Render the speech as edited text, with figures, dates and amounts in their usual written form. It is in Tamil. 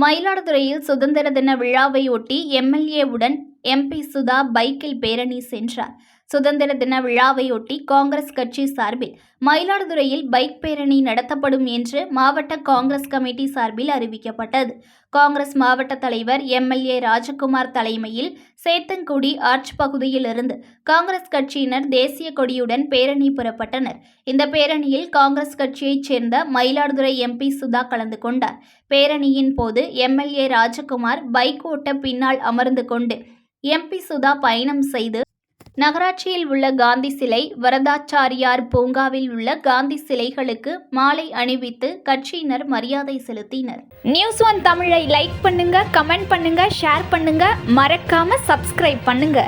மயிலாடுதுறையில் சுதந்திர தின விழாவையொட்டி எம்எல்ஏவுடன் எம்பி சுதா பைக்கில் பேரணி சென்றார். சுதந்திர தின விழாவையொட்டி காங்கிரஸ் கட்சி சார்பில் மயிலாடுதுறையில் பைக் பேரணி நடத்தப்படும் என்று மாவட்ட காங்கிரஸ் கமிட்டி சார்பில் அறிவிக்கப்பட்டது. காங்கிரஸ் மாவட்ட தலைவர் எம்எல்ஏ ராஜகுமார் தலைமையில் சேத்தன்குடி ஆர்ச் பகுதியில் இருந்து காங்கிரஸ் கட்சியினர் தேசிய கொடியுடன் பேரணி புறப்பட்டனர். இந்த பேரணியில் காங்கிரஸ் கட்சியைச் சேர்ந்த மயிலாடுதுறை எம்பி சுதா கலந்து கொண்டார். பேரணியின் போது எம்எல்ஏ ராஜகுமார் பைக் ஓட்ட பின்னால் அமர்ந்து கொண்டு எம்பி சுதா பயணம் செய்து நகராட்சியில் உள்ள காந்தி சிலை, வரதாச்சாரியார் பூங்காவில் உள்ள காந்தி சிலைகளுக்கு மாலை அணிவித்து கட்சியினர் மரியாதை செலுத்தினர். News1 தமிழை லைக் பண்ணுங்க, கமெண்ட் பண்ணுங்க, ஷேர் பண்ணுங்க, மறக்காம சப்ஸ்கிரைப் பண்ணுங்க.